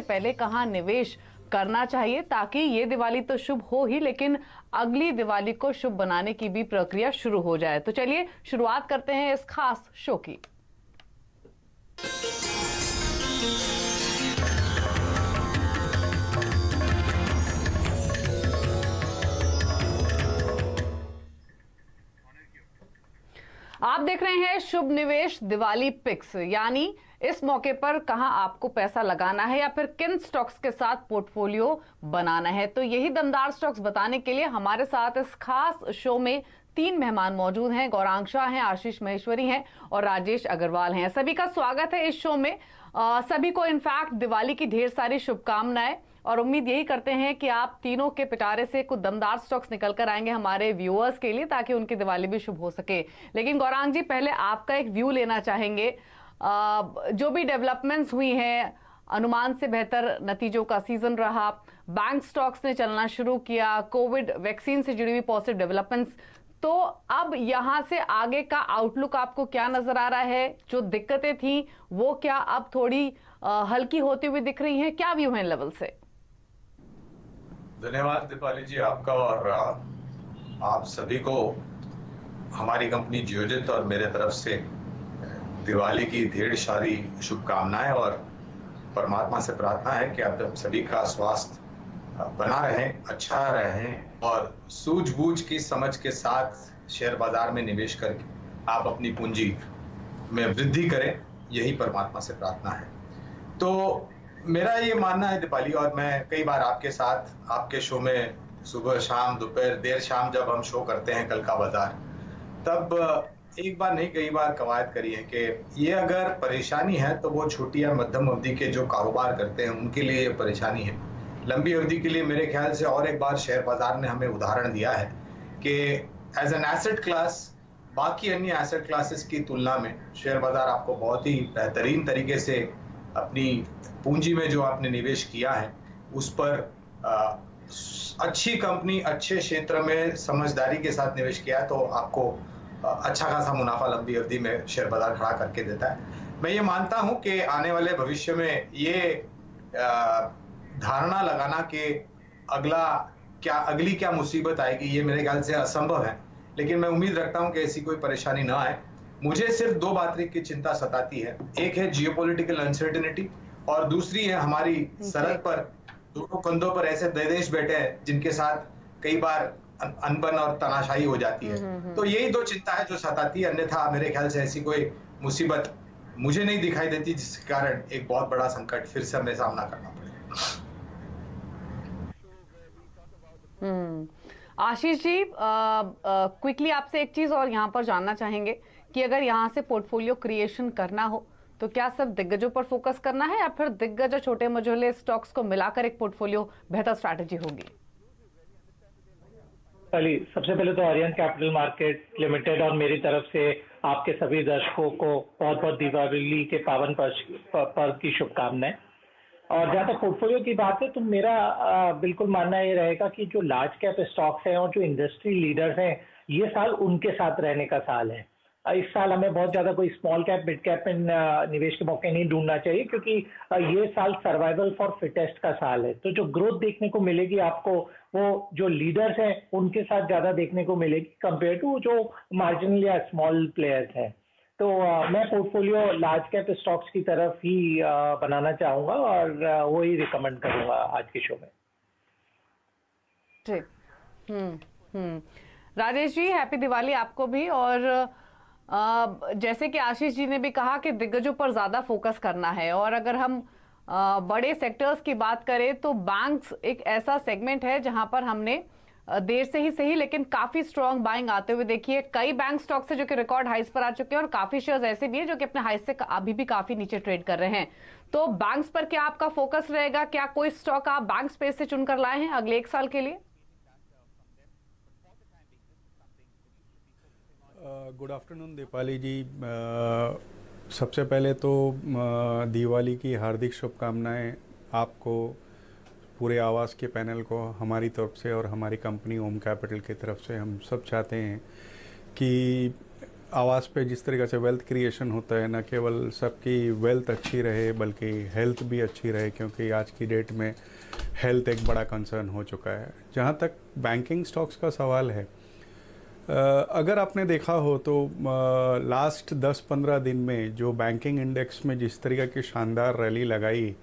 पहले कहाँ निवेश करना चाहिए, ताकि ये दिवाली तो शुभ हो ही, लेकिन अगली दिवाली को शुभ बनाने की भी प्रक्रिया शुरू हो जाए। तो चलिए शुरुआत करते हैं इस खास शो की। आप देख रहे हैं शुभ निवेश दिवाली पिक्स, यानी इस मौके पर कहां आपको पैसा लगाना है या फिर किन स्टॉक्स के साथ पोर्टफोलियो बनाना है। तो यही दमदार स्टॉक्स बताने के लिए हमारे साथ इस खास शो में 3 मेहमान मौजूद हैं। गौरांग शाह हैं, आशीष महेश्वरी हैं और राजेश अग्रवाल हैं। सभी का स्वागत है इस शो में। सभी को इनफैक्ट दिवाली की ढेर सारी शुभकामनाएं, और उम्मीद यही करते हैं कि आप तीनों के पिटारे से कुछ दमदार स्टॉक्स निकल कर आएंगे हमारे व्यूअर्स के लिए, ताकि उनकी दिवाली भी शुभ हो सके। लेकिन गौरांग जी, पहले आपका एक व्यू लेना चाहेंगे। जो भी डेवलपमेंट्स हुई हैं, अनुमान से बेहतर नतीजों का सीजन रहा, बैंक स्टॉक्स ने चलना शुरू किया, कोविड वैक्सीन से जुड़ी हुई पॉजिटिव डेवलपमेंट्स, तो अब यहां से आगे का आउटलुक आपको क्या नजर आ रहा है? जो दिक्कतें थी वो क्या अब थोड़ी हल्की होती हुई दिख रही हैं? क्या व्यू है इन लेवल से? धन्यवाद दीपाली जी आपका, और आप सभी को हमारी कंपनी जियोजित और मेरे तरफ से दिवाली की ढेर सारी शुभकामनाएं, और परमात्मा से प्रार्थना है कि आप सभी का स्वास्थ्य बना रहे, अच्छा रहे, और सूझबूझ की समझ के साथ शेयर बाजार में निवेश करके आप अपनी पूंजी में वृद्धि करें, यही परमात्मा से प्रार्थना है। तो मेरा ये मानना है दीपाली, और मैं कई बार आपके साथ आपके शो में सुबह शाम दोपहर देर शाम जब हम शो करते हैं कल का बाजार, तब एक बार नहीं कई बार कवायद करी है कि ये अगर परेशानी है तो वो छोटी या मध्यम अवधि के जो कारोबार करते हैं उनके लिए ये परेशानी है। लंबी अवधि के लिए मेरे ख्याल से और एक बार शेयर बाजार ने हमें उदाहरण दिया है कि एज एन एसेट क्लास बाकी अन्य एसेट क्लासेस की तुलना में शेयर बाजार आपको बहुत ही बेहतरीन तरीके से अपनी पूंजी में जो आपने निवेश किया है उस पर अच्छी कंपनी, अच्छे क्षेत्र में समझदारी के साथ निवेश किया है तो आपको अच्छा खासा मुनाफा लंबी अवधि में शेयर बाजार खड़ा करके देता है। मैं ये मानता हूं कि आने वाले भविष्य में ये धारणा लगाना कि अगली क्या मुसीबत आएगी, ये मेरे ख्याल से असंभव है, लेकिन मैं उम्मीद रखता हूं कि ऐसी कोई परेशानी ना आए। मुझे सिर्फ 2 बातें की चिंता सताती है, एक है जियोपॉलिटिकल अनसर्टेनिटी और दूसरी है हमारी सरहद पर दोनों कंधों पर ऐसे देश बैठे हैं जिनके साथ कई बार अनबन और तनाशाही हो जाती है। तो यही 2 चिंता है जो सताती है, अन्यथा मेरे ख्याल से ऐसी कोई मुसीबत मुझे नहीं दिखाई देती जिसके कारण एक बहुत बड़ा संकट फिर से हमें सामना करना पड़े। आशीष जी, क्विकली आपसे एक चीज और यहाँ पर जानना चाहेंगे कि अगर यहाँ से पोर्टफोलियो क्रिएशन करना हो तो क्या सिर्फ दिग्गजों पर फोकस करना है या फिर दिग्गज और छोटे मझोले स्टॉक्स को मिलाकर एक पोर्टफोलियो बेहतर स्ट्रैटेजी होगी? सबसे पहले तो आर्यन कैपिटल मार्केट लिमिटेड और मेरी तरफ से आपके सभी दर्शकों को बहुत बहुत दीपावली के पावन पर्व की शुभकामनाएं। और जहाँ तक पोर्टफोलियो की बात है तो मेरा बिल्कुल मानना ये रहेगा कि जो लार्ज कैप स्टॉक्स हैं और जो इंडस्ट्री लीडर्स हैं, ये साल उनके साथ रहने का साल है। इस साल हमें बहुत ज्यादा कोई स्मॉल कैप मिड कैप में निवेश के मौके नहीं ढूंढना चाहिए, क्योंकि ये साल सर्वाइवल फॉर फिटेस्ट का साल है। तो जो ग्रोथ देखने को मिलेगी आपको, वो जो लीडर्स हैं उनके साथ ज्यादा देखने को मिलेगी कंपेयर टू जो मार्जिनल या स्मॉल प्लेयर्स हैं। तो मैं पोर्टफोलियो लार्ज कैप स्टॉक्स की तरफ ही बनाना चाहूंगा और वही रिकमेंड करूंगा आज के शो में। राजेश जी, हैप्पी दिवाली आपको भी। और जैसे कि आशीष जी ने भी कहा कि दिग्गजों पर ज्यादा फोकस करना है, और अगर हम बड़े सेक्टर्स की बात करें तो बैंक्स एक ऐसा सेगमेंट है जहां पर हमने देर से ही सही लेकिन काफी स्ट्रॉन्ग बाइंग आते हुए देखी है। कई बैंक स्टॉक्स है जो कि रिकॉर्ड हाइस पर आ चुके हैं और काफी शेयर्स ऐसे भी हैं जो कि अपने हाइस से अभी भी काफी नीचे ट्रेड कर रहे हैं। तो बैंक्स पर क्या आपका फोकस रहेगा? क्या कोई स्टॉक आप बैंक स्पेस से चुनकर लाए हैं अगले 1 साल के लिए? गुड आफ्टरनून दीपाली जी। सबसे पहले तो दिवाली की हार्दिक शुभकामनाएं आपको, पूरे आवास के पैनल को हमारी तरफ से और हमारी कंपनी ओम कैपिटल की तरफ से। हम सब चाहते हैं कि आवास पे जिस तरीके से वेल्थ क्रिएशन होता है, न केवल सबकी वेल्थ अच्छी रहे बल्कि हेल्थ भी अच्छी रहे, क्योंकि आज की डेट में हेल्थ एक बड़ा कंसर्न हो चुका है। जहाँ तक बैंकिंग स्टॉक्स का सवाल है, अगर आपने देखा हो तो लास्ट 10-15 दिन में जो बैंकिंग इंडेक्स में जिस तरीके की शानदार रैली लगाई,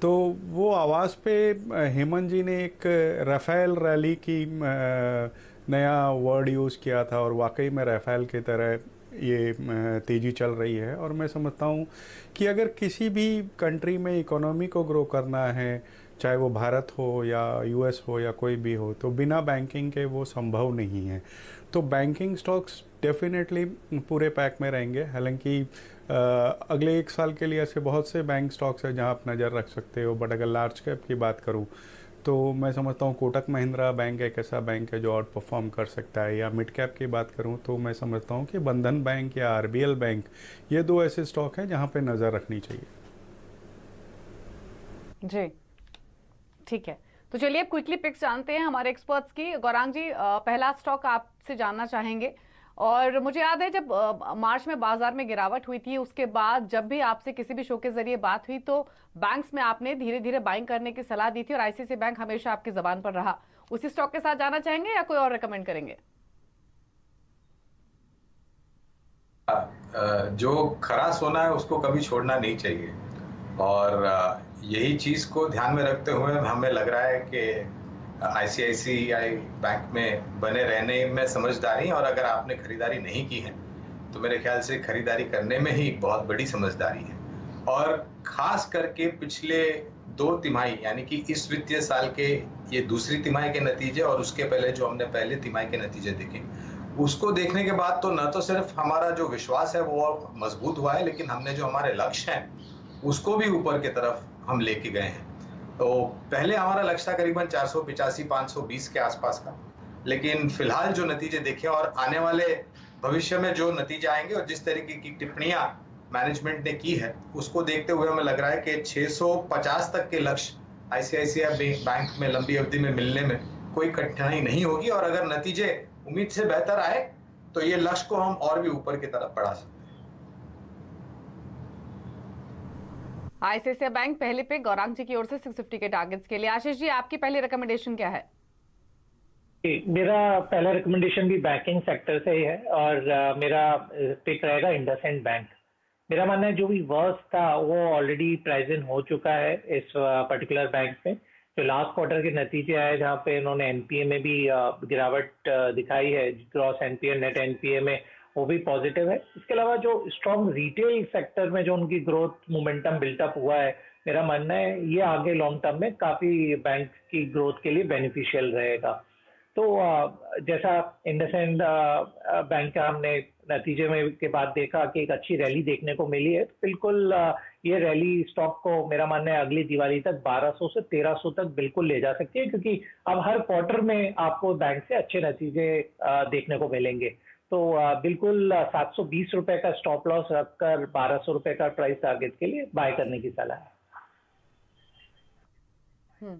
तो वो आवाज़ पे हेमंत जी ने एक राफेल रैली की नया वर्ड यूज़ किया था, और वाकई में राफेल की तरह ये तेज़ी चल रही है। और मैं समझता हूँ कि अगर किसी भी कंट्री में इकोनॉमी को ग्रो करना है, चाहे वो भारत हो या यूएस हो या कोई भी हो, तो बिना बैंकिंग के वो संभव नहीं है। तो बैंकिंग स्टॉक्स डेफिनेटली पूरे पैक में रहेंगे। हालांकि अगले 1 साल के लिए ऐसे बहुत से बैंक स्टॉक्स हैं जहां आप नज़र रख सकते हो, बट अगर लार्ज कैप की बात करूं तो मैं समझता हूं कोटक महिंद्रा बैंक एक ऐसा बैंक है जो आउट परफॉर्म कर सकता है। या मिड कैप की बात करूं तो मैं समझता हूं कि बंधन बैंक या आरबीएल बैंक, ये 2 ऐसे स्टॉक हैं जहां पे नज़र रखनी चाहिए। जी ठीक है, तो चलिए अब क्विकली पिक्स जानते हैं हमारे एक्सपर्ट्स की। गौरांग जी, पहला स्टॉक आपसे जानना चाहेंगे। और मुझे याद है जब मार्च में बाजार में गिरावट हुई थी, उसके बाद जब भी आपसे किसी भी शो के जरिए बात हुई तो बैंक्स में आपने धीरे धीरे बाइंग करने की सलाह दी थी, और आईसीआईसीआई बैंक हमेशा आपकी जबान पर रहा। उसी स्टॉक के साथ जाना चाहेंगे या कोई और रेकमेंड करेंगे? जो खरा सोना है उसको कभी छोड़ना नहीं चाहिए, और यही चीज को ध्यान में रखते हुए हमें लग रहा है कि आईसीआईसीआई बैंक में बने रहने में समझदारी, और अगर आपने खरीदारी नहीं की है तो मेरे ख्याल से खरीदारी करने में ही बहुत बड़ी समझदारी है। और खास करके पिछले 2 तिमाही, यानी कि इस वित्तीय साल के ये दूसरी तिमाही के नतीजे और उसके पहले जो हमने पहले तिमाही के नतीजे देखे, उसको देखने के बाद तो न तो सिर्फ हमारा जो विश्वास है वो मजबूत हुआ है, लेकिन हमने जो हमारे लक्ष्य हैं उसको भी ऊपर की तरफ हम लेके गए हैं। तो पहले हमारा लक्ष्य था करीबन 485-520 के आसपास का, लेकिन फिलहाल जो नतीजे देखे और आने वाले भविष्य में जो नतीजे आएंगे और जिस तरीके की टिप्पणियां मैनेजमेंट ने की है, उसको देखते हुए हमें लग रहा है कि 650 तक के लक्ष्य आईसीआईसीआई बैंक में लंबी अवधि में मिलने में कोई कठिनाई नहीं होगी, और अगर नतीजे उम्मीद से बेहतर आए तो ये लक्ष्य को हम और भी ऊपर की तरफ बढ़ा सकते हैं। आईसीआईसीआई बैंक पहले पे गौरांग जी की ओर से 650 के टारगेट्स के लिए। आशीष जी, आपकी पहली रिकमेंडेशन क्या है? मेरा पहला रिकमेंडेशन भी बैंकिंग सेक्टर से ही है, और मेरा पिक रहेगा इंडसइंड बैंक। मेरा मानना है जो भी वर्स्ट था वो ऑलरेडी प्रेजेंट हो चुका है इस पर्टिकुलर बैंक में। जो लास्ट क्वार्टर के नतीजे आए जहाँ पे इन्होंने एनपीए में भी गिरावट दिखाई है, ग्रॉस एनपीए नेट एनपीए में वो भी पॉजिटिव है। इसके अलावा जो स्ट्रॉन्ग रिटेल सेक्टर में जो उनकी ग्रोथ मोमेंटम बिल्टअप हुआ है, मेरा मानना है ये आगे लॉन्ग टर्म में काफी बैंक की ग्रोथ के लिए बेनिफिशियल रहेगा। तो जैसा इंडसइंड बैंक का हमने नतीजे में के बाद देखा कि एक अच्छी रैली देखने को मिली है, बिल्कुल ये रैली स्टॉक को मेरा मानना है अगली दिवाली तक 1200 से 1300 तक बिल्कुल ले जा सकती है, क्योंकि अब हर क्वार्टर में आपको बैंक से अच्छे नतीजे देखने को मिलेंगे। तो बिल्कुल 720 रुपए का स्टॉप लॉस रखकर 1200 रुपए का प्राइस टारगेट के लिए बाय करने की सलाह है।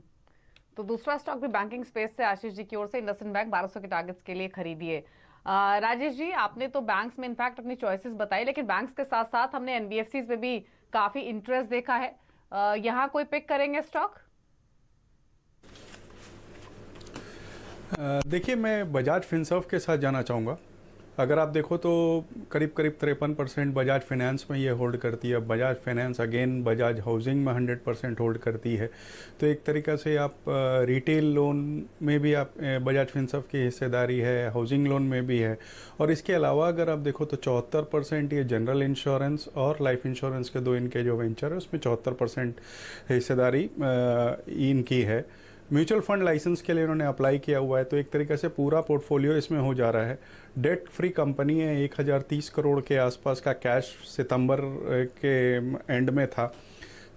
तो दूसरा स्टॉक भी बैंकिंग स्पेस से आशीष जी की ओर से इंडसइंड बैंक 1200 के टारगेट्स के लिए खरीदिए। राजेश जी, आपने तो बैंक्स में इनफैक्ट अपनी चॉइसेस बताई, लेकिन बैंक्स के साथ साथ हमने एनबीएफसीज में भी काफी इंटरेस्ट देखा है। यहाँ कोई पिक करेंगे स्टॉक? देखिए, मैं बजाज फिनसर्व के साथ जाना चाहूँगा। अगर आप देखो तो करीब 53% बजाज फाइनेंस में ये होल्ड करती है। Bajaj finance again Bajaj housing में 100% होल्ड करती है। तो एक तरीक़ा से आप रिटेल लोन में भी आप बजाज फिनसर्व की हिस्सेदारी है, हाउसिंग लोन में भी है। और इसके अलावा अगर आप देखो तो 74% ये जनरल इंश्योरेंस और लाइफ इंश्योरेंस के दो इनके जो वेंचर है उसमें 74% हिस्सेदारी इनकी है। म्यूचुअल फंड लाइसेंस के लिए इन्होंने अप्लाई किया हुआ है। तो एक तरीके से पूरा पोर्टफोलियो इसमें हो जा रहा है। डेट फ्री कंपनी है, 1030 करोड़ के आसपास का कैश सितंबर के एंड में था।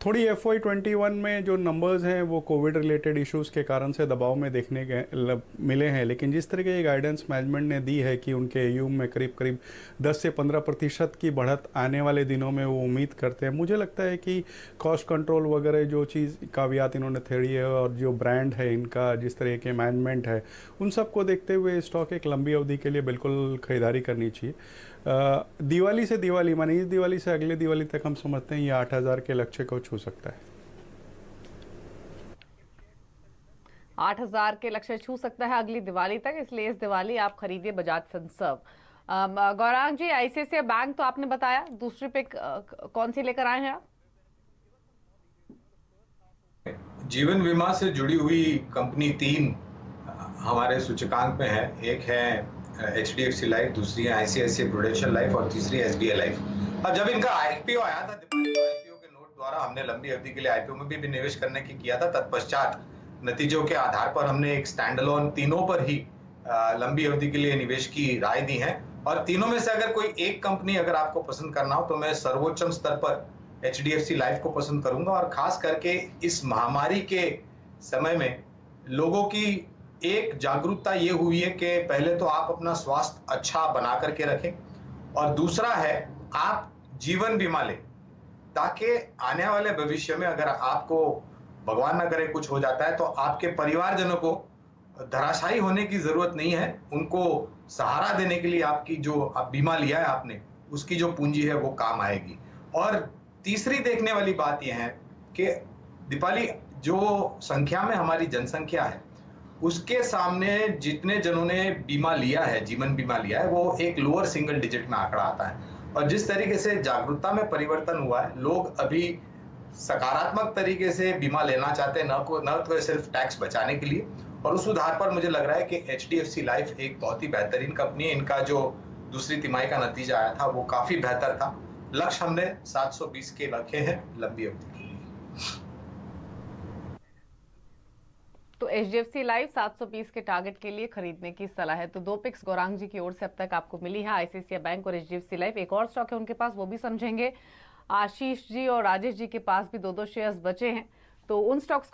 थोड़ी FY21 में जो नंबर्स हैं वो कोविड रिलेटेड इश्यूज के कारण से दबाव में देखने के मिले हैं, लेकिन जिस तरह की गाइडेंस मैनेजमेंट ने दी है कि उनके AUM में करीब करीब 10 से 15% की बढ़त आने वाले दिनों में वो उम्मीद करते हैं। मुझे लगता है कि कॉस्ट कंट्रोल वगैरह जो चीज़ कावियात इन्होंने थेड़ी है और जो ब्रांड है इनका, जिस तरह के मैनेजमेंट है, उन सबको देखते हुए स्टॉक एक लंबी अवधि के लिए बिल्कुल खरीदारी करनी चाहिए। दिवाली से दिवाली माने इस दिवाली से अगले दिवाली तक हम समझते हैं ये 8,000 के लक्ष्य को छू सकता है। 8,000 के लक्ष्य छू सकता है अगली दिवाली तक, इसलिए इस दिवाली आप खरीदिए बजाज फिनसर्व। गौरांग जी, ICICI बैंक तो आपने बताया, दूसरी पिक कौन सी लेकर आए हैं आप? जीवन बीमा से जुड़ी हुई कंपनी 3 हमारे सूचकांक में है। एक है HDFC लाइफ, दूसरी है ICICI प्रूडेंशियल लाइफ और तीसरी SBI लाइफ। और जब इनका IPO आया था, IPO के नोट द्वारा हमने लंबी अवधि के लिए IPO में भी निवेश करने की किया था। तत्पश्चात नतीजों के आधार पर हमने एक स्टैंड अलोन तीनों पर ही लंबी अवधि के लिए निवेश की राय दी है। और तीनों में से अगर कोई एक कंपनी अगर आपको पसंद करना हो तो मैं सर्वोच्चम स्तर पर HDFC लाइफ को पसंद करूंगा। और खास करके इस महामारी के समय में लोगों की एक जागरूकता ये हुई है कि पहले तो आप अपना स्वास्थ्य अच्छा बना करके रखें और दूसरा है आप जीवन बीमा लें, ताकि आने वाले भविष्य में अगर आपको भगवान ना करे कुछ हो जाता है तो आपके परिवारजनों को धराशायी होने की जरूरत नहीं है। उनको सहारा देने के लिए आपकी जो आप बीमा लिया है आपने, उसकी जो पूंजी है वो काम आएगी। और तीसरी देखने वाली बात यह है कि दीपाली, जो संख्या में हमारी जनसंख्या है उसके सामने जितने जनों ने बीमा लिया है, जीवन बीमा लिया है, वो एक लोअर सिंगल डिजिट में आंकड़ा आता है। और जिस तरीके से जागरूकता में परिवर्तन हुआ है, लोग अभी सकारात्मक तरीके से बीमा लेना चाहते हैं, न तो सिर्फ टैक्स बचाने के लिए। और उस आधार पर मुझे लग रहा है कि HDFC लाइफ एक बहुत ही बेहतरीन कंपनी है। इनका जो दूसरी तिमाही का नतीजा आया था वो काफी बेहतर था। लक्ष्य हमने 720 के रखे हैं लंबी अवधि के लिए। तो HDFC लाइफ 720 के टारगेट के लिए खरीदने की सलाह है। तो 2 पिक्स गौरांग जी की ओर से अब तक आपको मिली है, ICICI बैंक और HDFC लाइफ। एक और स्टॉक है उनके पास, वो भी समझेंगे। आशीष जी और राजेश जी के पास भी 2-2 शेयर्स बचे हैं, तो उन स्टॉक्स